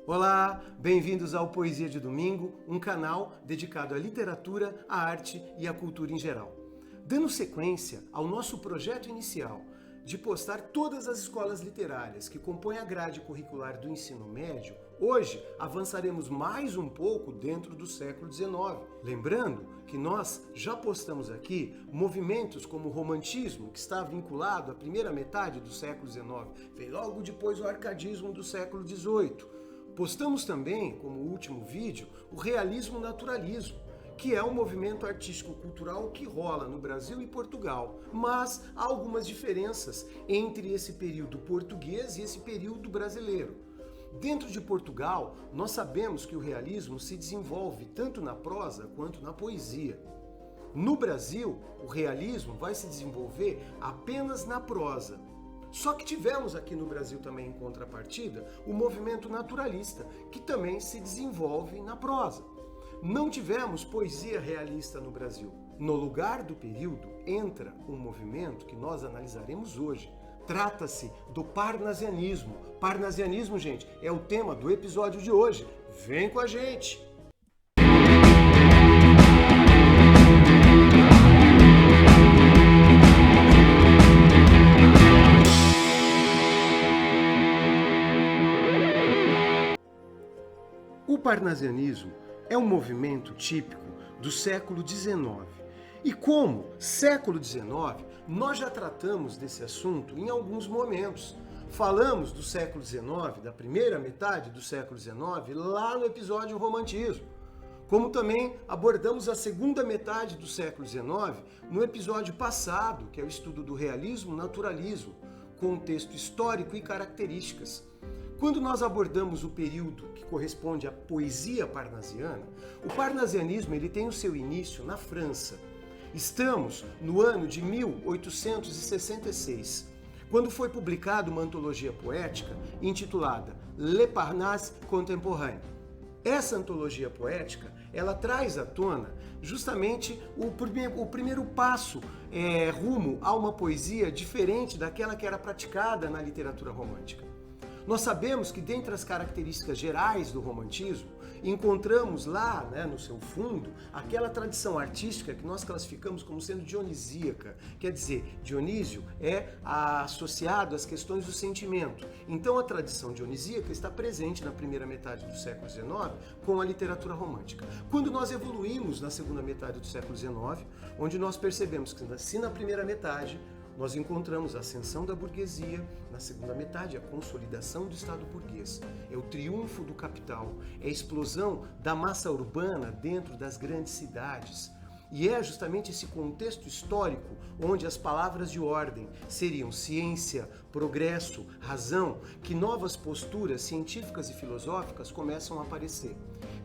Olá, bem-vindos ao Poesia de Domingo, um canal dedicado à literatura, à arte e à cultura em geral. Dando sequência ao nosso projeto inicial de postar todas as escolas literárias que compõem a grade curricular do ensino médio, hoje avançaremos mais um pouco dentro do século XIX. Lembrando que nós já postamos aqui movimentos como o romantismo, que está vinculado à primeira metade do século XIX, veio logo depois o arcadismo do século XVIII. Postamos também, como último vídeo, o realismo naturalismo, que é um movimento artístico-cultural que rola no Brasil e Portugal, mas há algumas diferenças entre esse período português e esse período brasileiro. Dentro de Portugal, nós sabemos que o realismo se desenvolve tanto na prosa quanto na poesia. No Brasil, o realismo vai se desenvolver apenas na prosa. Só que tivemos aqui no Brasil também, em contrapartida, o movimento naturalista, que também se desenvolve na prosa. Não tivemos poesia realista no Brasil. No lugar do período entra um movimento que nós analisaremos hoje. Trata-se do parnasianismo. Parnasianismo, gente, é o tema do episódio de hoje. Vem com a gente! O parnasianismo é um movimento típico do século XIX. E como século XIX, nós já tratamos desse assunto em alguns momentos. Falamos do século XIX, da primeira metade do século XIX, lá no episódio Romantismo. Como também abordamos a segunda metade do século XIX no episódio passado, que é o estudo do realismo-naturalismo, contexto histórico e características. Quando nós abordamos o período que corresponde à poesia parnasiana, o parnasianismo ele tem o seu início na França. Estamos no ano de 1866, quando foi publicada uma antologia poética intitulada Le Parnasse Contemporain. Essa antologia poética, ela traz à tona justamente o primeiro passo rumo a uma poesia diferente daquela que era praticada na literatura romântica. Nós sabemos que, dentre as características gerais do romantismo, encontramos lá, no seu fundo, aquela tradição artística que nós classificamos como sendo dionisíaca. Quer dizer, Dionísio é associado às questões do sentimento. Então, a tradição dionisíaca está presente na primeira metade do século XIX com a literatura romântica. Quando nós evoluímos na segunda metade do século XIX, onde nós percebemos que, se na primeira metade nós encontramos a ascensão da burguesia, na segunda metade a consolidação do Estado burguês. É o triunfo do capital, é a explosão da massa urbana dentro das grandes cidades. E é justamente esse contexto histórico onde as palavras de ordem seriam ciência, progresso, razão, que novas posturas científicas e filosóficas começam a aparecer.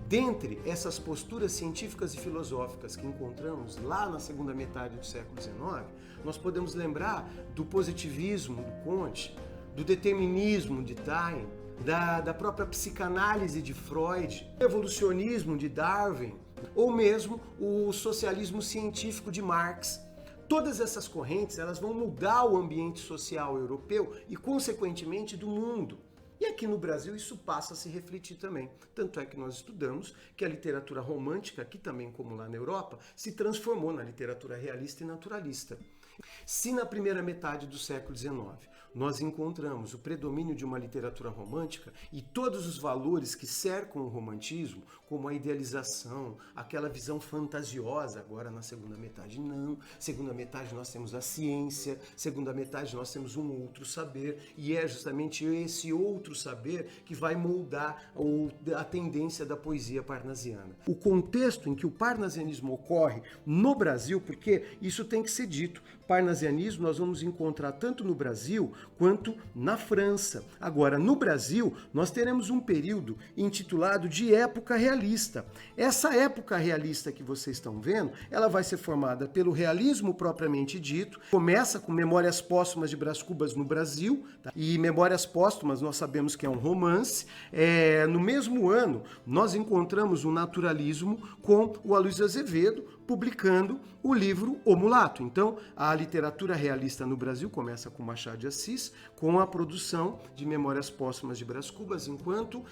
Dentre essas posturas científicas e filosóficas que encontramos lá na segunda metade do século XIX, nós podemos lembrar do positivismo do Comte, do determinismo de Taine, da própria psicanálise de Freud, do evolucionismo de Darwin, ou mesmo o socialismo científico de Marx. Todas essas correntes elas vão mudar o ambiente social europeu e, consequentemente, do mundo. E aqui no Brasil isso passa a se refletir também. Tanto é que nós estudamos que a literatura romântica, aqui também como lá na Europa, se transformou na literatura realista e naturalista. Se na primeira metade do século XIX nós encontramos o predomínio de uma literatura romântica e todos os valores que cercam o romantismo, como a idealização, aquela visão fantasiosa, agora na segunda metade não. Segunda metade nós temos a ciência, segunda metade nós temos um outro saber, e é justamente esse outro saber que vai moldar a tendência da poesia parnasiana. O contexto em que o parnasianismo ocorre no Brasil, porque isso tem que ser dito, parnasianismo nós vamos encontrar tanto no Brasil quanto na França. Agora, no Brasil, nós teremos um período intitulado de época realista. Essa época realista que vocês estão vendo, ela vai ser formada pelo realismo propriamente dito, começa com Memórias Póstumas de Brás Cubas no Brasil, tá? E Memórias Póstumas nós sabemos que é um romance. No mesmo ano, nós encontramos o naturalismo com o Aloysio Azevedo, publicando o livro O Mulato. Então, a literatura realista no Brasil começa com Machado de Assis, com a produção de Memórias Póstumas de Brás Cubas, enquanto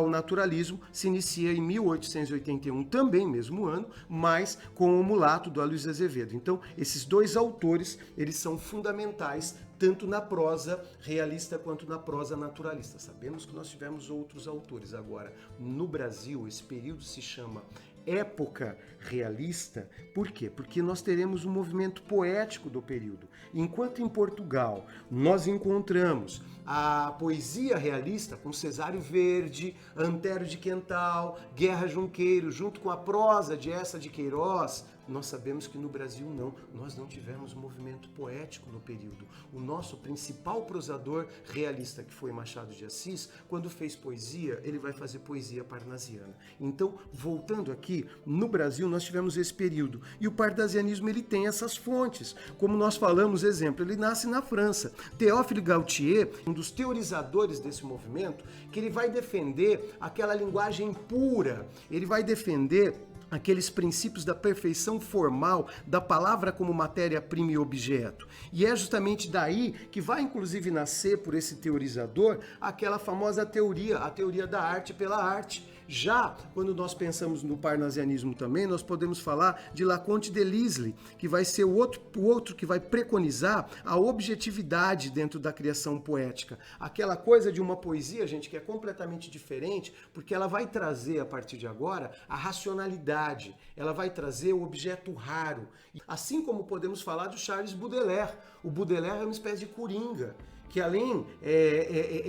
o naturalismo se inicia em 1881, também mesmo ano, mas com O Mulato, do Aloysio Azevedo. Então, esses dois autores, eles são fundamentais tanto na prosa realista quanto na prosa naturalista. Sabemos que nós tivemos outros autores. Agora, no Brasil, esse período se chama época realista. Por quê? Porque nós teremos um movimento poético do período. Enquanto em Portugal nós encontramos a poesia realista com Cesário Verde, Antero de Quental, Guerra Junqueiro, junto com a prosa de Eça de Queiroz, nós sabemos que no Brasil não, nós não tivemos movimento poético no período. O nosso principal prosador realista, que foi Machado de Assis, quando fez poesia, ele vai fazer poesia parnasiana. Então, voltando aqui, no Brasil nós tivemos esse período. E o parnasianismo, ele tem essas fontes. Como nós falamos, exemplo, ele nasce na França. Théophile Gautier, um dos teorizadores desse movimento, que ele vai defender aquela linguagem pura, ele vai defender aqueles princípios da perfeição formal da palavra como matéria-prima e objeto. E é justamente daí que vai inclusive nascer, por esse teorizador, aquela famosa teoria, a teoria da arte pela arte. Já quando nós pensamos no parnasianismo também, nós podemos falar de Leconte de Lisle, que vai ser o outro que vai preconizar a objetividade dentro da criação poética. Aquela coisa de uma poesia, gente, que é completamente diferente, porque ela vai trazer, a partir de agora, a racionalidade, ela vai trazer o objeto raro. Assim como podemos falar do Charles Baudelaire. O Baudelaire é uma espécie de coringa, que além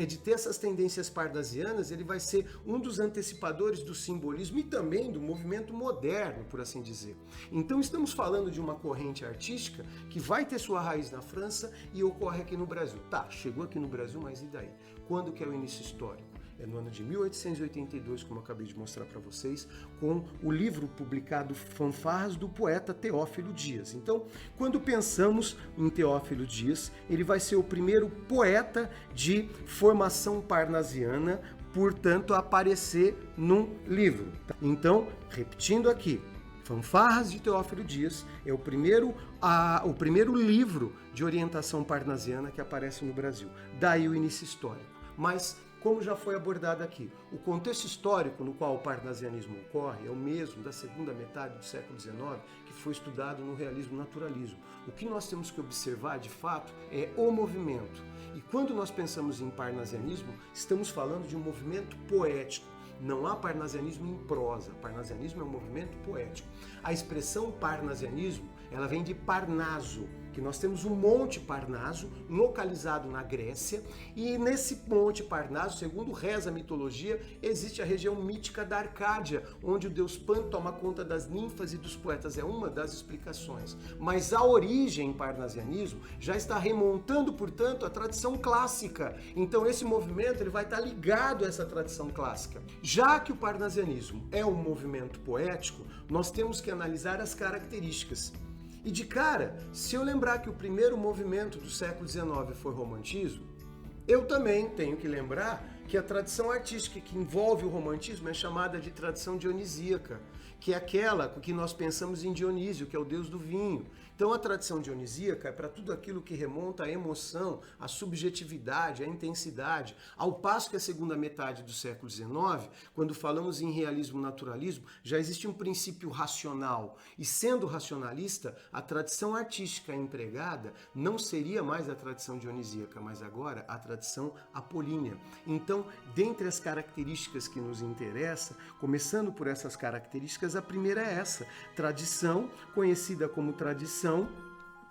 de ter essas tendências parnasianas, ele vai ser um dos antecipadores do simbolismo e também do movimento moderno, por assim dizer. Então estamos falando de uma corrente artística que vai ter sua raiz na França e ocorre aqui no Brasil. Tá, chegou aqui no Brasil, mas e daí? Quando que é o início histórico? É no ano de 1882, como eu acabei de mostrar para vocês, com o livro publicado Fanfarras do poeta Teófilo Dias. Então, quando pensamos em Teófilo Dias, ele vai ser o primeiro poeta de formação parnasiana, portanto, a aparecer num livro. Então, repetindo aqui, Fanfarras de Teófilo Dias é o primeiro livro de orientação parnasiana que aparece no Brasil. Daí o início histórico. Mas, como já foi abordado aqui, o contexto histórico no qual o parnasianismo ocorre é o mesmo da segunda metade do século XIX, que foi estudado no realismo naturalismo. O que nós temos que observar, de fato, é o movimento. E quando nós pensamos em parnasianismo, estamos falando de um movimento poético. Não há parnasianismo em prosa. Parnasianismo é um movimento poético. A expressão parnasianismo, ela vem de Parnaso, que nós temos um Monte Parnaso localizado na Grécia, e nesse Monte Parnaso, segundo reza a mitologia, existe a região mítica da Arcádia, onde o deus Pan toma conta das ninfas e dos poetas. É uma das explicações. Mas a origem em parnasianismo já está remontando, portanto, à tradição clássica. Então esse movimento ele vai estar ligado a essa tradição clássica. Já que o parnasianismo é um movimento poético, nós temos que analisar as características. E de cara, se eu lembrar que o primeiro movimento do século XIX foi o romantismo, eu também tenho que lembrar que a tradição artística que envolve o romantismo é chamada de tradição dionisíaca, que é aquela que nós pensamos em Dionísio, que é o deus do vinho. Então a tradição dionisíaca é para tudo aquilo que remonta à emoção, à subjetividade, à intensidade, ao passo que a segunda metade do século XIX, quando falamos em realismo naturalismo, já existe um princípio racional. E sendo racionalista, a tradição artística empregada não seria mais a tradição dionisíaca, mas agora a tradição apolínea. Então, dentre as características que nos interessam, começando por essas características, a primeira é essa, tradição, conhecida como tradição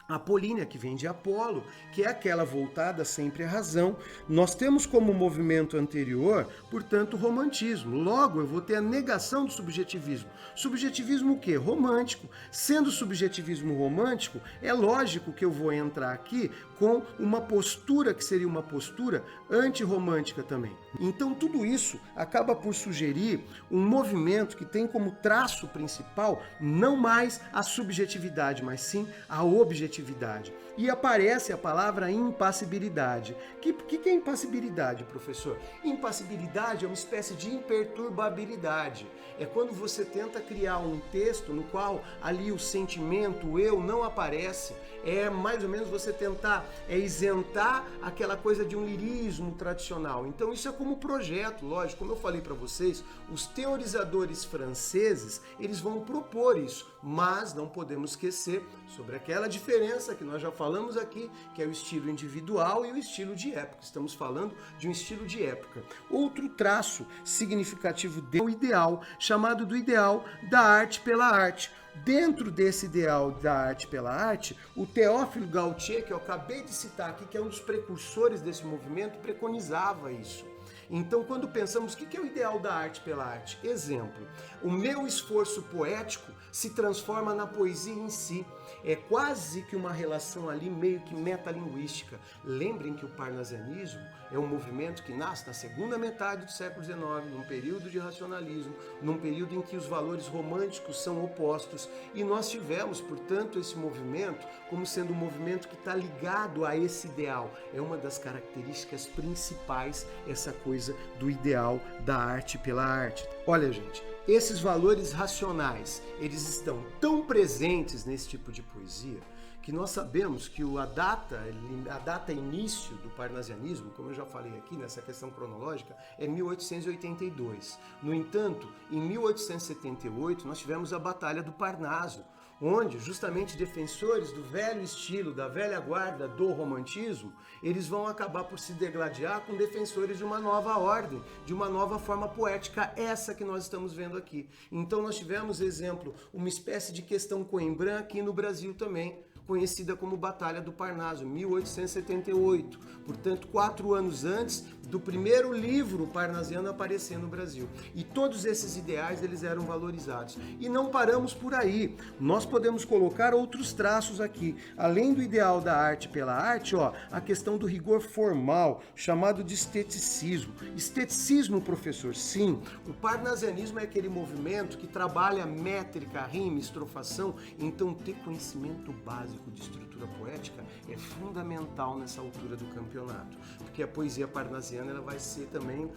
apolínea, que vem de Apolo, que é aquela voltada sempre à razão. Nós temos como movimento anterior, portanto, o romantismo. Logo, eu vou ter a negação do subjetivismo. Subjetivismo o quê? Romântico. Sendo subjetivismo romântico, é lógico que eu vou entrar aqui com uma postura que seria uma postura antirromântica também. Então, tudo isso acaba por sugerir um movimento que tem como traço principal não mais a subjetividade, mas sim a objetividade. subjetividade. E aparece a palavra impassibilidade. O que é impassibilidade, professor? Impassibilidade é uma espécie de imperturbabilidade. É quando você tenta criar um texto no qual ali o sentimento, o eu, não aparece. É mais ou menos você tentar isentar aquela coisa de um lirismo tradicional. Então isso é como projeto, lógico. Como eu falei para vocês, os teorizadores franceses, eles vão propor isso, mas não podemos esquecer sobre aquela diferença que nós já falamos aqui, que é o estilo individual e o estilo de época. Estamos falando de um estilo de época. Outro traço significativo do ideal, chamado do ideal da arte pela arte. Dentro desse ideal da arte pela arte, o Théophile Gautier, que eu acabei de citar aqui, que é um dos precursores desse movimento, preconizava isso. Então, quando pensamos o que é o ideal da arte pela arte? Exemplo, o meu esforço poético se transforma na poesia em si. É quase que uma relação ali meio que metalinguística. Lembrem que o parnasianismo é um movimento que nasce na segunda metade do século XIX, num período de racionalismo, num período em que os valores românticos são opostos. E nós tivemos, portanto, esse movimento como sendo um movimento que está ligado a esse ideal. É uma das características principais, essa coisa do ideal da arte pela arte. Olha, gente, esses valores racionais, eles estão tão presentes nesse tipo de poesia que nós sabemos que a data início do parnasianismo, como eu já falei aqui nessa questão cronológica, é 1882. No entanto, em 1878, nós tivemos a Batalha do Parnaso, onde justamente defensores do velho estilo, da velha guarda do romantismo, eles vão acabar por se degladiar com defensores de uma nova ordem, de uma nova forma poética, essa que nós estamos vendo aqui. Então nós tivemos, exemplo, uma espécie de questão Coimbra aqui no Brasil também, conhecida como Batalha do Parnaso, 1878. Portanto, 4 anos antes do primeiro livro parnasiano aparecer no Brasil. E todos esses ideais, eles eram valorizados. E não paramos por aí. Nós podemos colocar outros traços aqui. Além do ideal da arte pela arte, a questão do rigor formal, chamado de esteticismo. Esteticismo, professor, sim. O parnasianismo é aquele movimento que trabalha métrica, rima, estrofação. Então, ter conhecimento básico de estrutura poética é fundamental nessa altura do campeonato, porque a poesia parnasiana ela vai ser também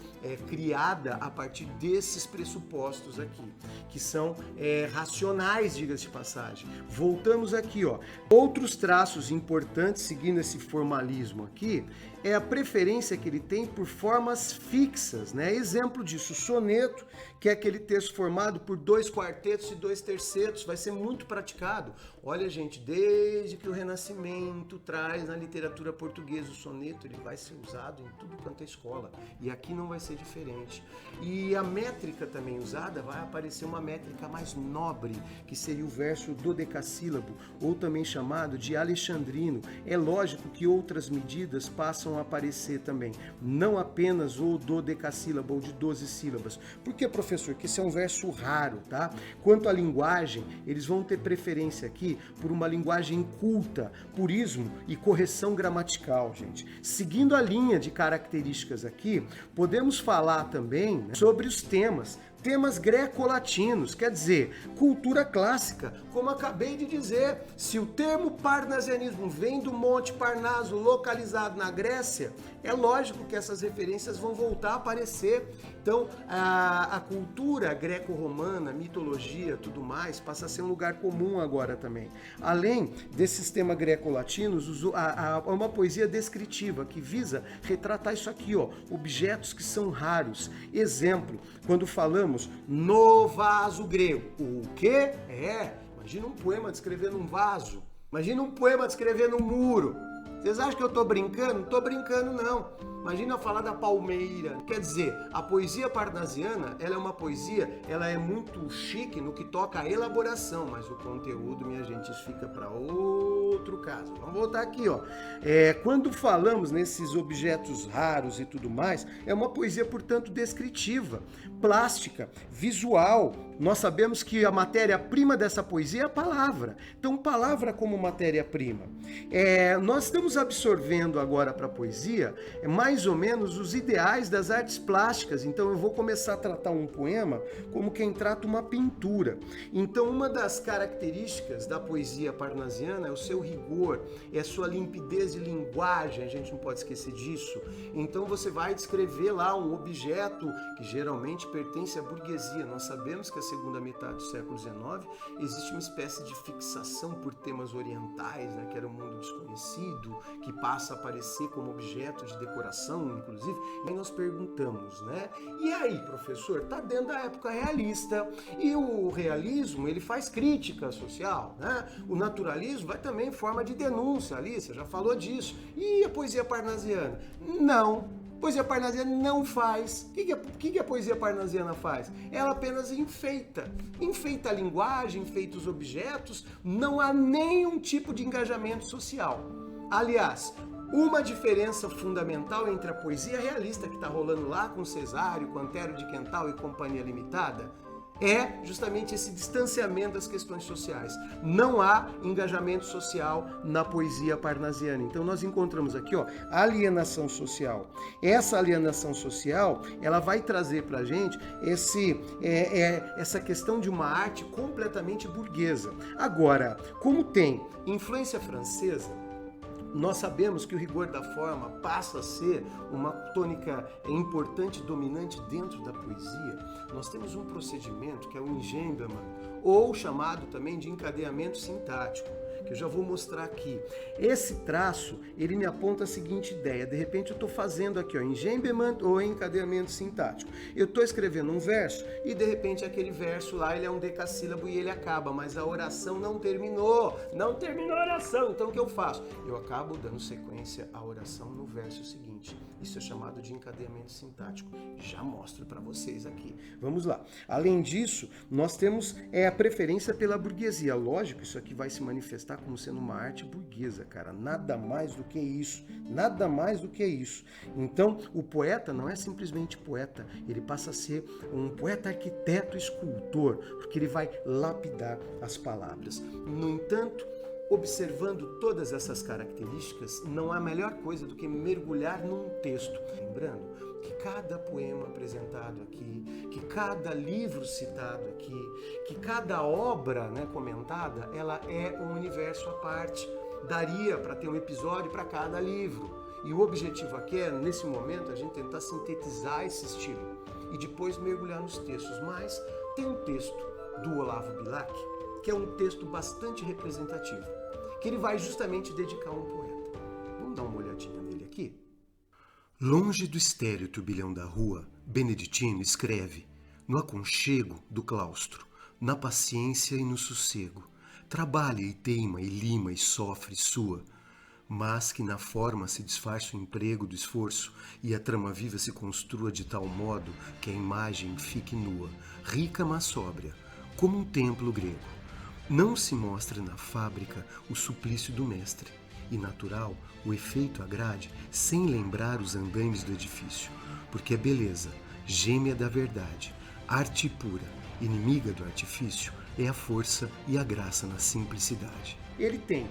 criada a partir desses pressupostos aqui, que são racionais, diga-se de passagem. Voltamos aqui, outros traços importantes seguindo esse formalismo aqui, é a preferência que ele tem por formas fixas, né? Exemplo disso, o soneto, que é aquele texto formado por 2 quartetos e 2 tercetos, vai ser muito praticado. Olha, gente, desde que o Renascimento traz na literatura portuguesa o soneto, ele vai ser usado em tudo quanto é escola. E aqui não vai ser diferente. E a métrica também usada, vai aparecer uma métrica mais nobre, que seria o verso dodecassílabo, ou também chamado de alexandrino. É lógico que outras medidas passam a aparecer também, não apenas o dodecassílabo ou de 12 sílabas. Por que, professor? Que esse é um verso raro, tá? Quanto à linguagem, eles vão ter preferência aqui por uma linguagem culta, purismo e correção gramatical, gente. Seguindo a linha de características aqui, podemos falar também, né, sobre os temas greco-latinos, quer dizer, cultura clássica. Como acabei de dizer, se o termo parnasianismo vem do Monte Parnaso, localizado na Grécia, é lógico que essas referências vão voltar a aparecer. Então, a cultura greco-romana, mitologia, tudo mais, passa a ser um lugar comum agora também. Além desse sistema greco-latinos, uma poesia descritiva que visa retratar isso aqui, objetos que são raros. Exemplo, quando falamos no vaso grego. O quê? Imagina um poema descrevendo um vaso. Imagina um poema descrevendo um muro. Vocês acham que eu tô brincando? Não tô brincando, não. Imagina eu falar da palmeira. Quer dizer, a poesia parnasiana, ela é uma poesia, ela é muito chique no que toca à elaboração, mas o conteúdo, minha gente, isso fica para outro caso. Vamos voltar aqui, quando falamos nesses objetos raros e tudo mais, é uma poesia, portanto, descritiva, plástica, visual. Nós sabemos que a matéria-prima dessa poesia é a palavra. Então, palavra como matéria-prima. Nós estamos absorvendo agora para a poesia mais mais ou menos os ideais das artes plásticas. Então eu vou começar a tratar um poema como quem trata uma pintura. Então uma das características da poesia parnasiana é o seu rigor, é a sua limpidez de linguagem, a gente não pode esquecer disso. Então você vai descrever lá um objeto que geralmente pertence à burguesia. Nós sabemos que a segunda metade do século XIX existe uma espécie de fixação por temas orientais, né, que era um mundo desconhecido, que passa a aparecer como objeto de decoração, inclusive. E aí nós perguntamos, né? E aí, professor, tá dentro da época realista, e o realismo, ele faz crítica social, né? O naturalismo vai também em forma de denúncia ali, você já falou disso. E a poesia parnasiana? Não. Poesia parnasiana não faz. O que a poesia parnasiana faz? Ela apenas enfeita. Enfeita a linguagem, enfeita os objetos, não há nenhum tipo de engajamento social. Aliás, uma diferença fundamental entre a poesia realista que está rolando lá com Cesário, com Antero de Quental e Companhia Limitada é justamente esse distanciamento das questões sociais. Não há engajamento social na poesia parnasiana. Então nós encontramos aqui, alienação social. Essa alienação social, ela vai trazer para a gente essa questão de uma arte completamente burguesa. Agora, como tem influência francesa, nós sabemos que o rigor da forma passa a ser uma tônica importante, dominante dentro da poesia. Nós temos um procedimento que é o enjambement, ou chamado também de encadeamento sintático, que eu já vou mostrar aqui. Esse traço, ele me aponta a seguinte ideia. De repente eu estou fazendo aqui, enjambement ou encadeamento sintático. Eu estou escrevendo um verso e de repente aquele verso lá, ele é um decassílabo e ele acaba, mas a oração não terminou. Não terminou a oração. Então o que eu faço? Eu acabo dando sequência à oração no verso seguinte. Isso é chamado de encadeamento sintático. Já mostro para vocês aqui. Vamos lá. Além disso, nós temos a preferência pela burguesia. Lógico, isso aqui vai se manifestar como sendo uma arte burguesa, cara. Nada mais do que isso. Nada mais do que isso. Então, o poeta não é simplesmente poeta. Ele passa a ser um poeta arquiteto escultor, porque ele vai lapidar as palavras. No entanto, observando todas essas características, não há melhor coisa do que mergulhar num texto. Lembrando que cada poema apresentado aqui, que cada livro citado aqui, que cada obra, comentada, ela é um universo à parte. Daria para ter um episódio para cada livro. E o objetivo aqui é, nesse momento, a gente tentar sintetizar esse estilo e depois mergulhar nos textos. Mas tem um texto do Olavo Bilac, que é um texto bastante representativo, que ele vai justamente dedicar a um poeta. Vamos dar uma olhadinha nele aqui? Longe do estéril turbilhão da rua, Beneditino escreve, no aconchego do claustro, na paciência e no sossego, trabalha e teima e lima e sofre e sua, mas que na forma se disfarce o emprego do esforço e a trama viva se construa de tal modo que a imagem fique nua, rica mas sóbria, como um templo grego. Não se mostra na fábrica o suplício do mestre, e natural o efeito agrade sem lembrar os andaimes do edifício, porque a beleza, gêmea da verdade, arte pura, inimiga do artifício, é a força e a graça na simplicidade. Ele tem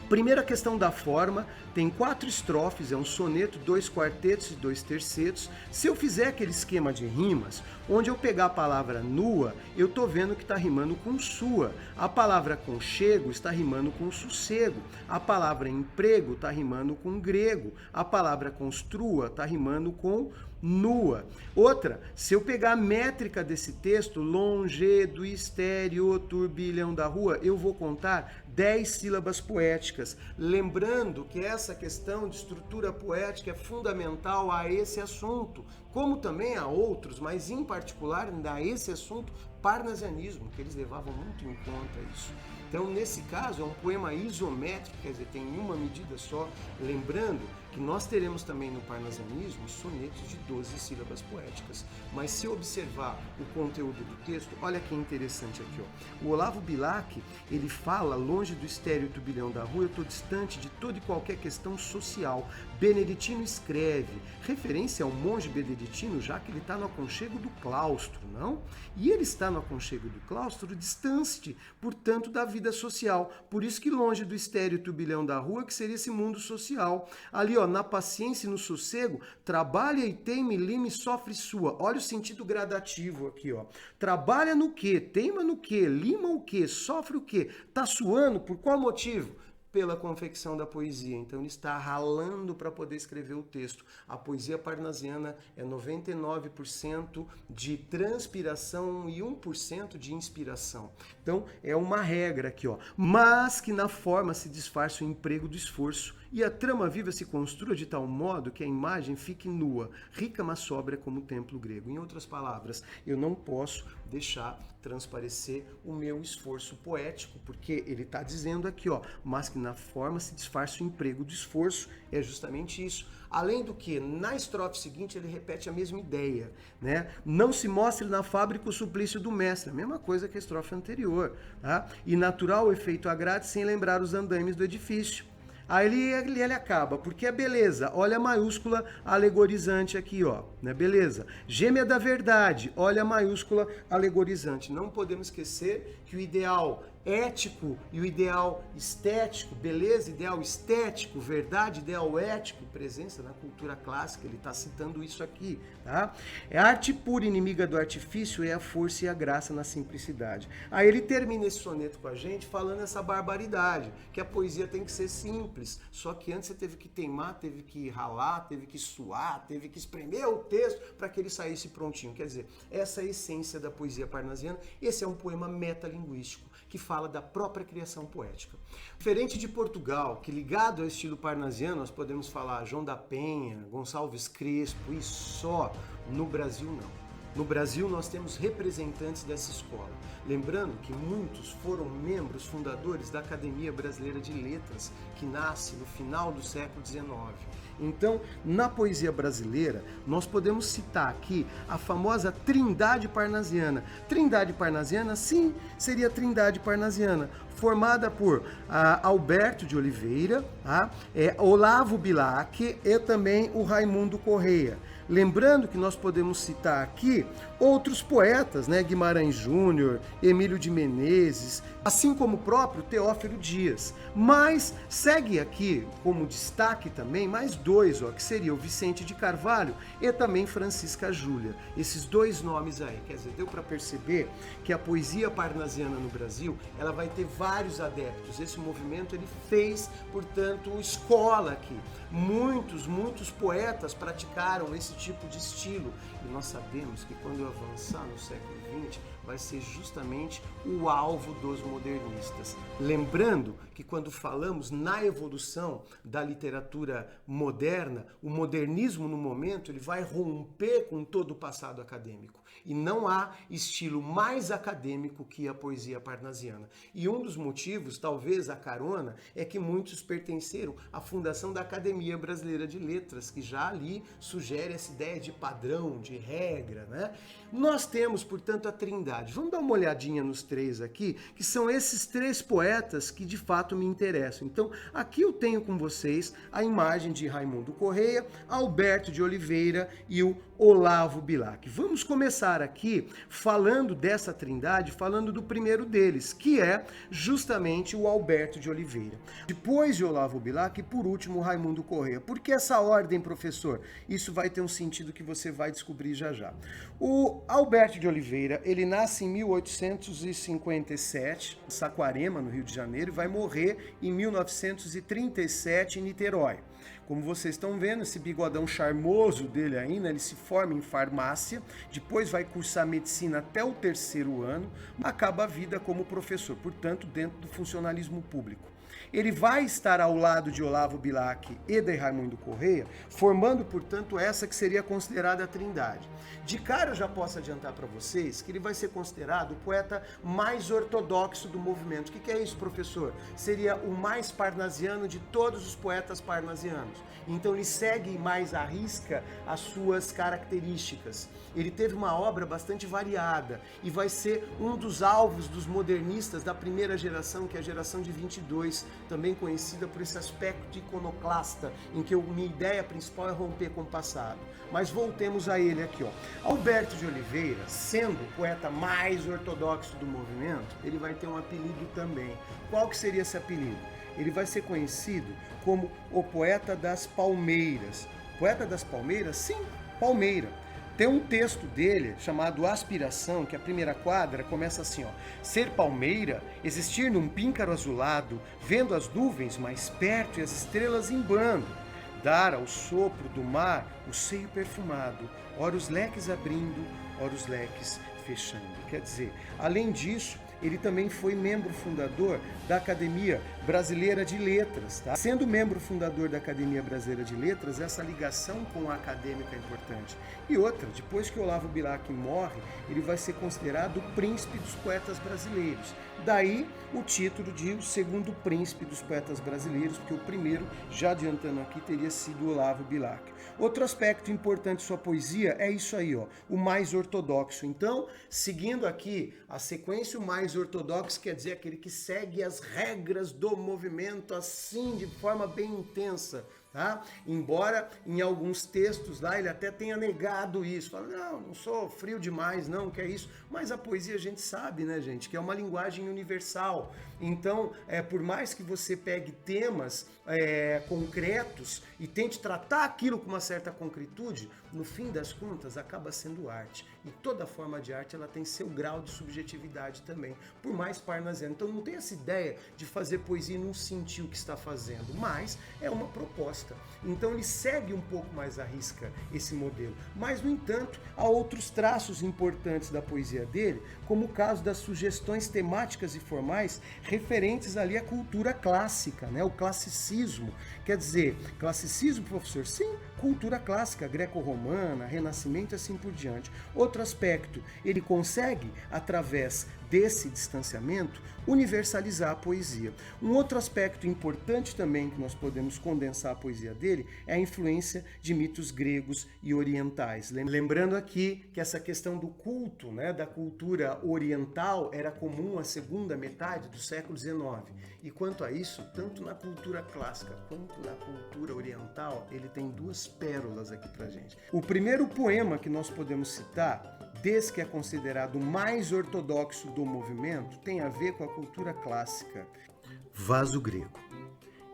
primeira questão da forma, tem 4 estrofes, é um soneto, 2 quartetos e 2 tercetos. Se eu fizer aquele esquema de rimas, onde eu pegar a palavra nua, eu tô vendo que está rimando com sua. A palavra conchego está rimando com sossego. A palavra emprego está rimando com grego. A palavra construa está rimando com nua. Outra, se eu pegar a métrica desse texto, longe do estéreo turbilhão da rua, eu vou contar 10 sílabas poéticas. Lembrando que essa questão de estrutura poética é fundamental a esse assunto, como também a outros, mas em particular a esse assunto parnasianismo, que eles levavam muito em conta isso. Então, nesse caso, é um poema isométrico, quer dizer, tem uma medida só, lembrando que nós teremos também no parnasianismo sonetos de 12 sílabas poéticas. Mas se observar o conteúdo do texto, olha que interessante aqui, ó. O Olavo Bilac, ele fala, longe do estéreo turbilhão da rua, eu estou distante de toda e qualquer questão social. Beneditino escreve, referência ao monge beneditino, já que ele está no aconchego do claustro, não? E ele está no aconchego do claustro distante, portanto, da vida social. Por isso que longe do estéreo turbilhão da rua, que seria esse mundo social. Ali, ó, ó, na paciência e no sossego, trabalha e teima, lima e sofre sua. Olha o sentido gradativo aqui, ó. Trabalha no quê? Teima no quê? Lima o quê? Sofre o quê? Tá suando? Por qual motivo? Pela confecção da poesia. Então ele está ralando para poder escrever o texto. A poesia parnasiana é 99% de transpiração e 1% de inspiração. Então é uma regra aqui, ó. Mas que na forma se disfarça o emprego do esforço e a trama viva se construa de tal modo que a imagem fique nua, rica mas sóbria como o templo grego. Em outras palavras, eu não posso deixar transparecer o meu esforço poético, porque ele está dizendo aqui, ó, mas que na forma se disfarça o emprego do esforço, é justamente isso. Além do que, na estrofe seguinte, ele repete a mesma ideia, né? Não se mostre na fábrica o suplício do mestre, a mesma coisa que a estrofe anterior, tá? E natural o efeito agrade sem lembrar os andaimes do edifício. Aí ele acaba, porque é beleza, olha a maiúscula alegorizante aqui, ó, né? Beleza. Gêmea da verdade, olha a maiúscula alegorizante. Não podemos esquecer que o ideal ético e o ideal estético, beleza, ideal estético, verdade, ideal ético, presença na cultura clássica, ele está citando isso aqui, tá? É a arte pura inimiga do artifício, é a força e a graça na simplicidade. Aí ele termina esse soneto com a gente falando essa barbaridade, que a poesia tem que ser simples, só que antes você teve que teimar, teve que ralar, teve que suar, teve que espremer o texto para que ele saísse prontinho. Quer dizer, essa é a essência da poesia parnasiana. Esse é um poema metalinguístico, que fala da própria criação poética. Diferente de Portugal, que ligado ao estilo parnasiano, nós podemos falar João da Penha, Gonçalves Crespo e só, no Brasil não. No Brasil nós temos representantes dessa escola. Lembrando que muitos foram membros fundadores da Academia Brasileira de Letras, que nasce no final do século XIX. Então, na poesia brasileira, nós podemos citar aqui a famosa Trindade Parnasiana. Trindade Parnasiana, sim, seria a Trindade Parnasiana, formada por Alberto de Oliveira, Olavo Bilac e também o Raimundo Correia. Lembrando que nós podemos citar aqui outros poetas, né? Guimarães Júnior, Emílio de Menezes, assim como o próprio Teófilo Dias. Mas segue aqui como destaque também mais dois, ó, que seria o Vicente de Carvalho e também Francisca Júlia. Esses dois nomes aí, quer dizer, deu para perceber que a poesia parnasiana no Brasil, ela vai ter vários adeptos. Esse movimento ele fez, portanto, escola aqui. Muitos poetas praticaram esse tipo de estilo. E nós sabemos que quando avançar no século XX, vai ser justamente o alvo dos modernistas. Lembrando que quando falamos na evolução da literatura moderna, o modernismo no momento ele vai romper com todo o passado acadêmico. E não há estilo mais acadêmico que a poesia parnasiana. E um dos motivos, talvez a carona, é que muitos pertenceram à fundação da Academia Brasileira de Letras, que já ali sugere essa ideia de padrão, de regra, né? Nós temos, portanto, a Trindade. Vamos dar uma olhadinha nos três aqui, que são esses três poetas que de fato me interessam. Então, aqui eu tenho com vocês a imagem de Raimundo Correia, Alberto de Oliveira e o Olavo Bilac. Vamos começar aqui falando dessa trindade, falando do primeiro deles, que é justamente o Alberto de Oliveira. Depois de Olavo Bilac e por último o Raimundo Correia. Por que essa ordem, professor? Isso vai ter um sentido que você vai descobrir já já. O Alberto de Oliveira, ele nasce em 1857, em Saquarema, no Rio de Janeiro, e vai morrer em 1937 em Niterói. Como vocês estão vendo, esse bigodão charmoso dele ainda, ele se forma em farmácia, depois vai cursar medicina até o 3º ano, acaba a vida como professor, portanto, dentro do funcionalismo público. Ele vai estar ao lado de Olavo Bilac e de Raimundo Correia, formando, portanto, essa que seria considerada a trindade. De cara, eu já posso adiantar para vocês que ele vai ser considerado o poeta mais ortodoxo do movimento. O que é isso, professor? Seria o mais parnasiano de todos os poetas parnasianos. Então, ele segue mais à risca as suas características. Ele teve uma obra bastante variada e vai ser um dos alvos dos modernistas da primeira geração, que é a geração de 22, também conhecida por esse aspecto de iconoclasta, em que minha ideia principal é romper com o passado. Mas voltemos a ele aqui, ó. Alberto de Oliveira, sendo o poeta mais ortodoxo do movimento, ele vai ter um apelido também. Qual que seria esse apelido? ele vai ser conhecido como o poeta das palmeiras. Poeta das palmeiras? Sim, palmeira. Tem um texto dele chamado Aspiração, que a primeira quadra começa assim, ó. Ser palmeira, existir num píncaro azulado, vendo as nuvens mais perto e as estrelas em bando. Dar ao sopro do mar o seio perfumado, ora os leques abrindo, ora os leques fechando. Quer dizer, além disso, ele também foi membro fundador da Academia Brasileira de Letras. Tá? Sendo membro fundador da Academia Brasileira de Letras, essa ligação com a acadêmica é importante. E outra, depois que Olavo Bilac morre, ele vai ser considerado o príncipe dos poetas brasileiros. Daí o título de o segundo príncipe dos poetas brasileiros, porque o primeiro, já adiantando aqui, teria sido Olavo Bilac. Outro aspecto importante de sua poesia é isso aí, ó, o mais ortodoxo. Então, seguindo aqui a sequência, o mais ortodoxo quer dizer aquele que segue as regras do movimento assim, de forma bem intensa. Tá? Embora em alguns textos lá ele até tenha negado isso, fala, não sou frio demais, não, que é isso, mas a poesia a gente sabe, né, gente, que é uma linguagem universal. Então, por mais que você pegue temas concretos e tente tratar aquilo com uma certa concretude, no fim das contas acaba sendo arte. E toda forma de arte ela tem seu grau de subjetividade também, por mais parnasiano. Então não tem essa ideia de fazer poesia e não sentir o que está fazendo, mas é uma proposta. Então ele segue um pouco mais à risca esse modelo. Mas, no entanto, há outros traços importantes da poesia dele, como o caso das sugestões temáticas e formais referentes ali à cultura clássica, né? O classicismo. Quer dizer, classicismo, professor? Sim, cultura clássica, greco-romana, renascimento e assim por diante. Outro aspecto, ele consegue, através desse distanciamento, universalizar a poesia. Um outro aspecto importante também que nós podemos condensar a poesia dele é a influência de mitos gregos e orientais. Lembrando aqui que essa questão do culto, né, da cultura oriental era comum à segunda metade do século XIX. E quanto a isso, tanto na cultura clássica quanto na cultura oriental, ele tem duas pérolas aqui pra gente. O primeiro poema que nós podemos citar, desse que é considerado o mais ortodoxo do movimento, tem a ver com a cultura clássica. Vaso grego.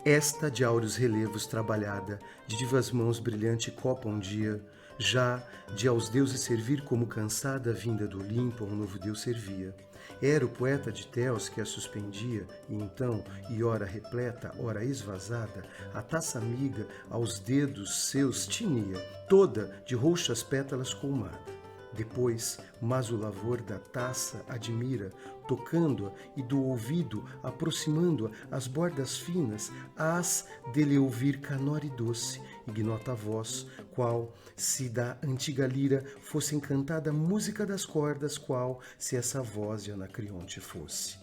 Esta de áureos relevos trabalhada, de divas mãos brilhante copa um dia, já de aos deuses servir como cansada vinda do Olimpo a um novo deus servia. Era o poeta de Teos que a suspendia, e então, e ora repleta, ora esvazada, a taça amiga aos dedos seus tinia, toda de roxas pétalas colmada. Depois, mas o lavor da taça admira, tocando-a e do ouvido, aproximando-a às bordas finas, hás dele ouvir canora e doce, ignota a voz, qual, se da antiga lira fosse encantada a música das cordas, qual, se essa voz de Anacreonte fosse.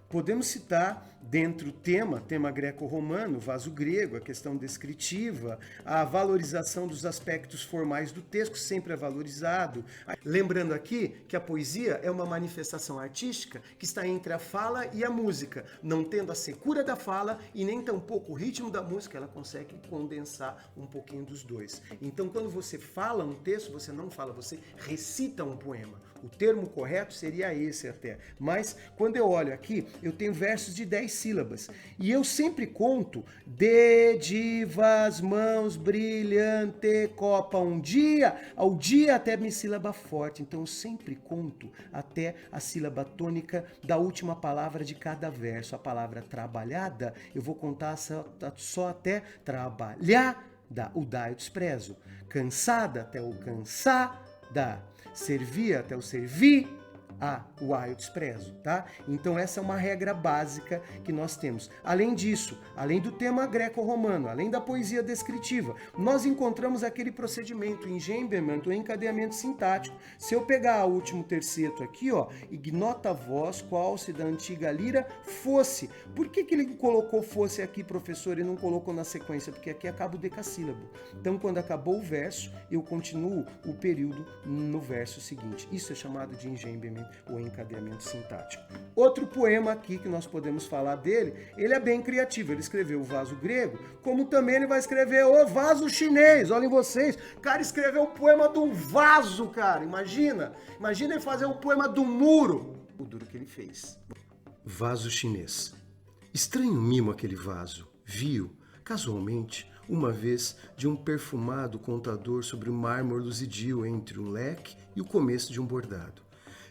Podemos citar dentro do tema greco-romano, vaso grego, a questão descritiva, a valorização dos aspectos formais do texto, sempre é valorizado. Lembrando aqui que a poesia é uma manifestação artística que está entre a fala e a música, não tendo a secura da fala e nem tampouco o ritmo da música, ela consegue condensar um pouquinho dos dois. Então, quando você fala um texto, você não fala, você recita um poema. O termo correto seria esse até. Mas, quando eu olho aqui, eu tenho versos de 10 sílabas. E eu sempre conto de divas mãos brilhante copa um dia, ao dia até minha sílaba forte. Então eu sempre conto até a sílaba tônica da última palavra de cada verso. A palavra trabalhada, eu vou contar só até trabalhada. O dá eu desprezo. Cansada até o cansada. Servia até o servir. O A eu desprezo, tá? Então essa é uma regra básica que nós temos. Além disso, além do tema greco-romano, além da poesia descritiva, nós encontramos aquele procedimento, enjambamento, o encadeamento sintático. Se eu pegar o último terceto aqui, ó, ignota a voz, qual se da antiga lira fosse. Por que ele colocou fosse aqui, professor, e não colocou na sequência? Porque aqui acaba o decassílabo. Então, quando acabou o verso, eu continuo o período no verso seguinte. Isso é chamado de enjambamento ou encadeamento sintático. Outro poema aqui que nós podemos falar dele, ele é bem criativo. Ele escreveu o vaso grego, como também ele vai escrever o vaso chinês. Olhem vocês, o cara escreveu um poema de um vaso, cara. Imagina ele fazer um poema do muro. O duro que ele fez. Vaso chinês. Estranho mimo aquele vaso, viu, casualmente, uma vez de um perfumado contador sobre o mármore luzidio entre um leque e o começo de um bordado.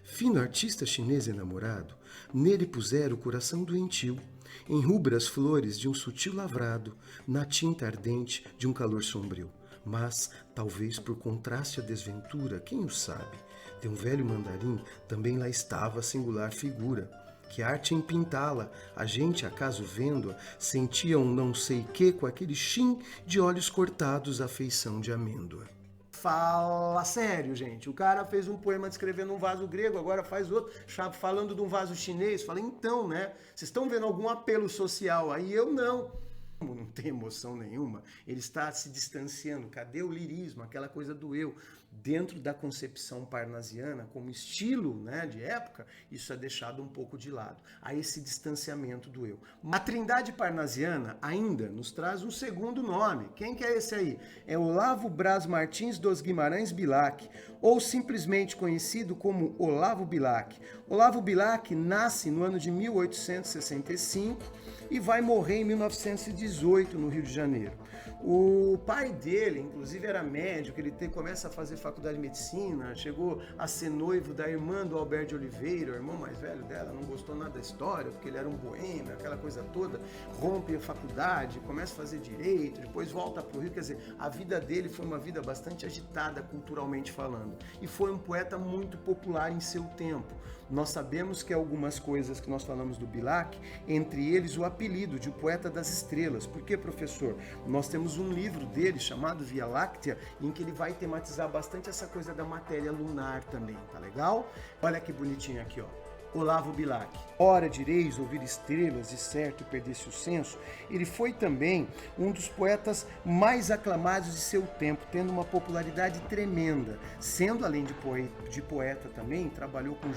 Fino artista chinês enamorado, nele pusera o coração doentio, em rubras flores de um sutil lavrado, na tinta ardente de um calor sombrio. Mas, talvez por contraste à desventura, quem o sabe, de um velho mandarim também lá estava a singular figura, que arte em pintá-la, a gente, acaso vendo-a, sentia um não sei que com aquele chin de olhos cortados à feição de amêndoa. Fala sério, gente. O cara fez um poema descrevendo um vaso grego, agora faz outro falando de um vaso chinês. Fala, então, né? Vocês estão vendo algum apelo social aí? Eu não. Como não tem emoção nenhuma, ele está se distanciando. Cadê o lirismo, aquela coisa do eu? Dentro da concepção parnasiana, como estilo, né, de época, isso é deixado um pouco de lado. Há esse distanciamento do eu. A trindade parnasiana ainda nos traz um segundo nome. Quem que é esse aí? É Olavo Braz Martins dos Guimarães Bilac, ou simplesmente conhecido como Olavo Bilac. Olavo Bilac nasce no ano de 1865 e vai morrer em 1918 no Rio de Janeiro. O pai dele, inclusive, era médico, ele começa a fazer faculdade de medicina, chegou a ser noivo da irmã do Alberto de Oliveira, o irmão mais velho dela, não gostou nada da história, porque ele era um boêmio, aquela coisa toda, rompe a faculdade, começa a fazer direito, depois volta para o Rio, quer dizer, a vida dele foi uma vida bastante agitada culturalmente falando, e foi um poeta muito popular em seu tempo. Nós sabemos que algumas coisas que nós falamos do Bilac, entre eles o apelido de o poeta das estrelas. Por que, professor? Nós temos um livro dele chamado Via Láctea, em que ele vai tematizar bastante essa coisa da matéria lunar também, tá legal? Olha que bonitinho aqui, ó. Olavo Bilac. Ora direis ouvir estrelas e certo perdesse o senso, ele foi também um dos poetas mais aclamados de seu tempo, tendo uma popularidade tremenda. Sendo, além de poeta também, trabalhou com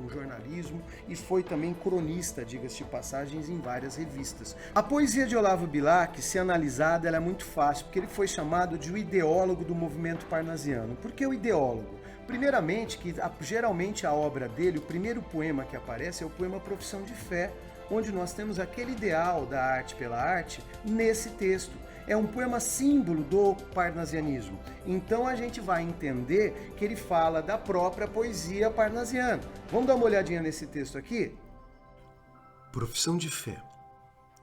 jornalismo e foi também cronista, diga-se de passagens, em várias revistas. A poesia de Olavo Bilac, se analisada, ela é muito fácil, porque ele foi chamado de o ideólogo do movimento parnasiano. Por que o ideólogo? Primeiramente, que geralmente a obra dele, o primeiro poema que aparece é o poema Profissão de Fé, onde nós temos aquele ideal da arte pela arte nesse texto. É um poema símbolo do parnasianismo. Então a gente vai entender que ele fala da própria poesia parnasiana. Vamos dar uma olhadinha nesse texto aqui? Profissão de Fé.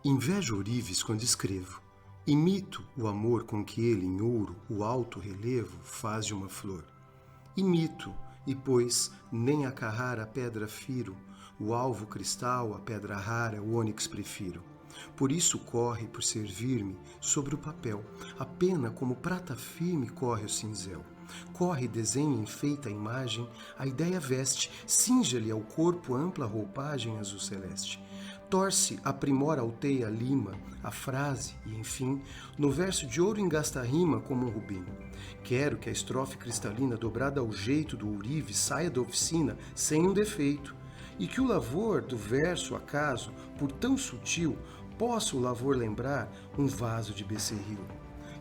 Invejo ourives quando escrevo. Imito o amor com que ele, em ouro, o alto relevo faz de uma flor. Imito, e pois nem a carrara a pedra firo, o alvo cristal, a pedra rara, o ônix prefiro. Por isso corre por servir-me sobre o papel, a pena como prata firme corre o cinzel. Corre, desenha, enfeita a imagem, a ideia veste, cinge-lhe ao corpo ampla roupagem azul celeste. Torce, aprimora, alteia, lima, a frase e, enfim, no verso de ouro engasta a rima como um rubim. Quero que a estrofe cristalina dobrada ao jeito do ourive saia da oficina sem um defeito, e que o lavor do verso, acaso, por tão sutil, possa o lavor lembrar um vaso de becerril.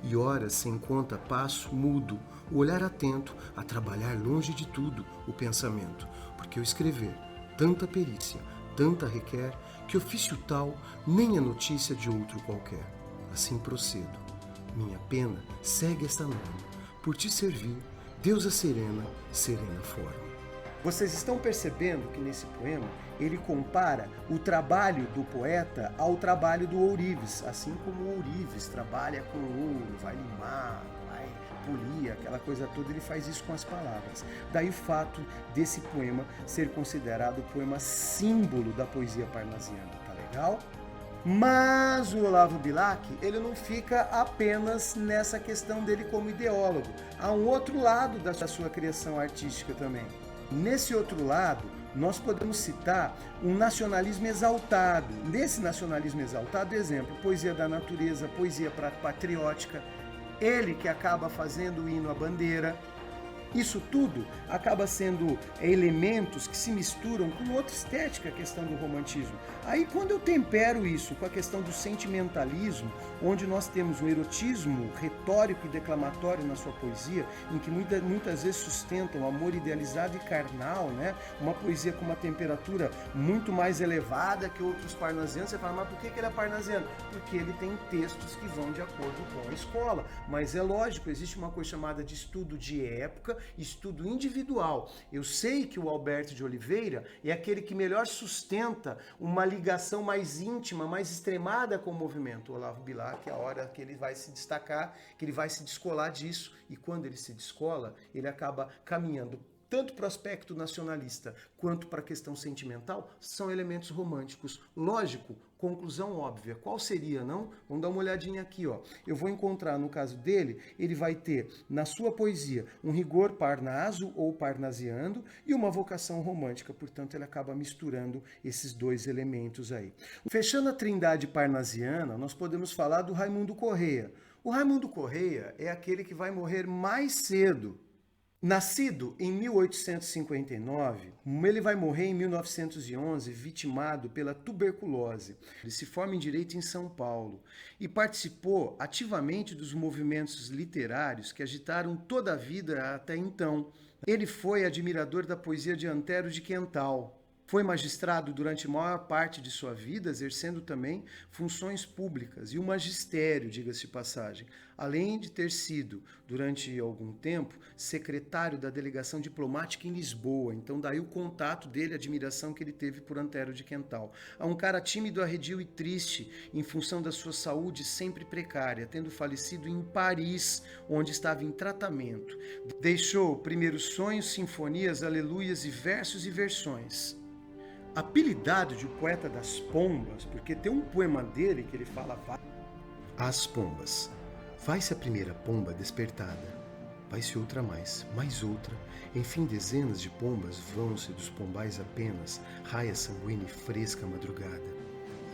E horas sem conta passo, mudo, o olhar atento, a trabalhar longe de tudo o pensamento, porque o escrever, tanta perícia, tanta requer, que ofício tal nem a notícia de outro qualquer. Assim procedo. Minha pena segue esta norma. Por te servir, deusa serena, serena forma. Vocês estão percebendo que nesse poema ele compara o trabalho do poeta ao trabalho do ourives, assim como o ourives trabalha com ouro, vai limar, vai polir, aquela coisa toda, ele faz isso com as palavras. Daí o fato desse poema ser considerado o poema símbolo da poesia parnasiana, tá legal? Mas o Olavo Bilac, ele não fica apenas nessa questão dele como ideólogo. Há um outro lado da sua criação artística também. Nesse outro lado, nós podemos citar um nacionalismo exaltado. Nesse nacionalismo exaltado, exemplo, poesia da natureza, poesia patriótica, ele que acaba fazendo o hino à bandeira. Isso tudo acaba sendo elementos que se misturam com outra estética, a questão do romantismo. Aí quando eu tempero isso com a questão do sentimentalismo, onde nós temos um erotismo retórico e declamatório na sua poesia, em que muitas vezes sustentam o amor idealizado e carnal, né? Uma poesia com uma temperatura muito mais elevada que outros parnasianos. Você fala, mas por que ele é parnasiano? Porque ele tem textos que vão de acordo com a escola. Mas é lógico, existe uma coisa chamada de estudo de época, estudo individual. Eu sei que o Alberto de Oliveira é aquele que melhor sustenta uma ligação mais íntima, mais extremada com o movimento. O Olavo Bilac é a hora que ele vai se destacar, que ele vai se descolar disso. E quando ele se descola, ele acaba caminhando tanto para o aspecto nacionalista quanto para a questão sentimental, são elementos românticos. Lógico, conclusão óbvia. Qual seria, não? Vamos dar uma olhadinha aqui, ó. Eu vou encontrar, no caso dele, ele vai ter, na sua poesia, um rigor parnaso ou parnasiando e uma vocação romântica. Portanto, ele acaba misturando esses dois elementos aí. Fechando a trindade parnasiana, nós podemos falar do Raimundo Corrêa. O Raimundo Corrêa é aquele que vai morrer mais cedo. Nascido em 1859, ele vai morrer em 1911, vitimado pela tuberculose. Ele se forma em Direito em São Paulo e participou ativamente dos movimentos literários que agitaram toda a vida até então. Ele foi admirador da poesia de Antero de Quental. Foi magistrado durante a maior parte de sua vida, exercendo também funções públicas e o magistério, diga-se de passagem, além de ter sido, durante algum tempo, secretário da delegação diplomática em Lisboa. Então daí o contato dele, a admiração que ele teve por Antero de Quental. É um cara tímido, arredio e triste, em função da sua saúde sempre precária, tendo falecido em Paris, onde estava em tratamento. Deixou primeiros sonhos, sinfonias, aleluias e versos e versões. Apelidado de o poeta das pombas, porque tem um poema dele que ele fala: as pombas. Vai-se a primeira pomba despertada, vai-se outra mais outra, enfim dezenas de pombas vão-se dos pombais apenas, raia sanguínea e fresca madrugada.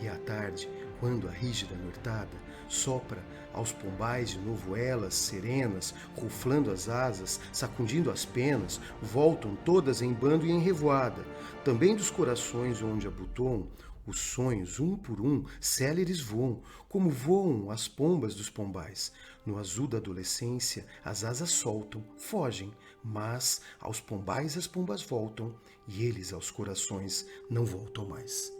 E à tarde, quando a rígida nortada sopra aos pombais de novo elas, serenas, ruflando as asas, sacudindo as penas, voltam todas em bando e em revoada. Também dos corações onde habitam, os sonhos, um por um, céleres voam, como voam as pombas dos pombais. No azul da adolescência, as asas soltam, fogem, mas aos pombais as pombas voltam, e eles aos corações não voltam mais.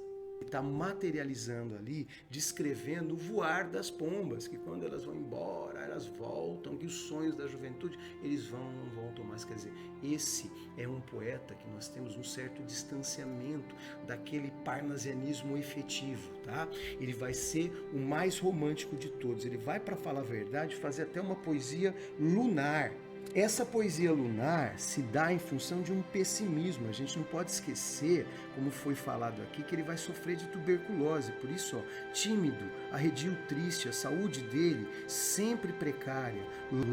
Está materializando ali, descrevendo o voar das pombas, que quando elas vão embora, elas voltam, que os sonhos da juventude, eles vão, não voltam mais. Quer dizer, esse é um poeta que nós temos um certo distanciamento daquele parnasianismo efetivo, tá? Ele vai ser o mais romântico de todos. Ele vai, para falar a verdade, fazer até uma poesia lunar. Essa poesia lunar se dá em função de um pessimismo. A gente não pode esquecer, como foi falado aqui, que ele vai sofrer de tuberculose. Por isso, tímido, arredio triste, a saúde dele sempre precária.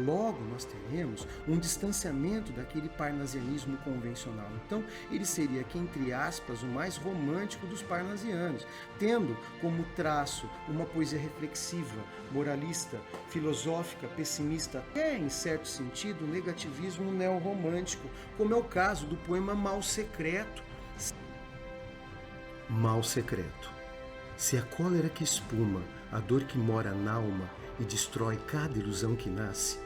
Logo, nós teremos um distanciamento daquele parnasianismo convencional. Então, ele seria aqui, entre aspas, o mais romântico dos parnasianos, tendo como traço uma poesia reflexiva, moralista, filosófica, pessimista, até, em certo sentido, negativismo neorromântico, como é o caso do poema Mal Secreto. Mal secreto. Se a cólera que espuma, a dor que mora n'alma e destrói cada ilusão que nasce,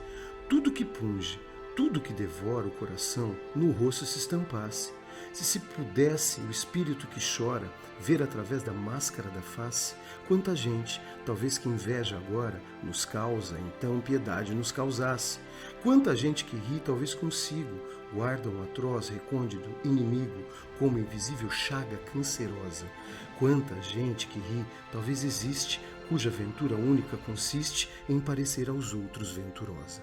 tudo que punge, tudo que devora o coração, no rosto se estampasse. Se pudesse o espírito que chora ver através da máscara da face, quanta gente, talvez que inveja agora, nos causa, então piedade nos causasse. Quanta gente que ri, talvez consigo, guarda um atroz recôndito inimigo, como invisível chaga cancerosa. Quanta gente que ri, talvez existe, cuja ventura única consiste em parecer aos outros venturosa.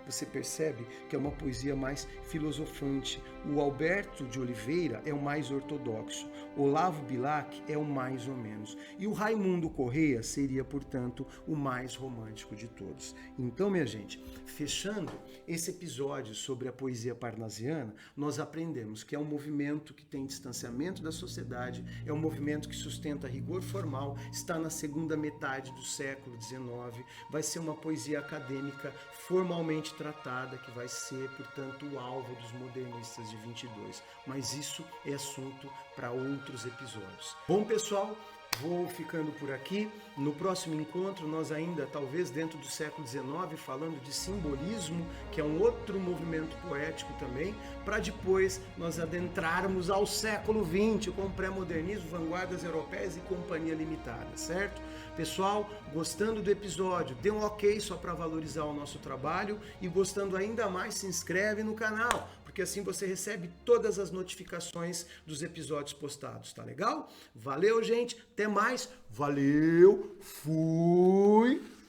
Você percebe que é uma poesia mais filosofante. O Alberto de Oliveira é o mais ortodoxo. Olavo Bilac é o mais ou menos. E o Raimundo Corrêa seria, portanto, o mais romântico de todos. Então, minha gente, fechando esse episódio sobre a poesia parnasiana, nós aprendemos que é um movimento que tem distanciamento da sociedade, é um movimento que sustenta rigor formal, está na segunda metade do século XIX, vai ser uma poesia acadêmica formalmente tratada, que vai ser, portanto, o alvo dos modernistas de 22. Mas isso é assunto para outros episódios. Bom, pessoal, vou ficando por aqui. No próximo encontro, nós ainda, talvez dentro do século XIX, falando de simbolismo, que é um outro movimento poético também, para depois nós adentrarmos ao século XX, com pré-modernismo, vanguardas europeias e companhia limitada, certo? Pessoal, gostando do episódio, dê um ok só para valorizar o nosso trabalho e gostando ainda mais, se inscreve no canal, porque assim você recebe todas as notificações dos episódios postados, tá legal? Valeu, gente, até mais, valeu, fui!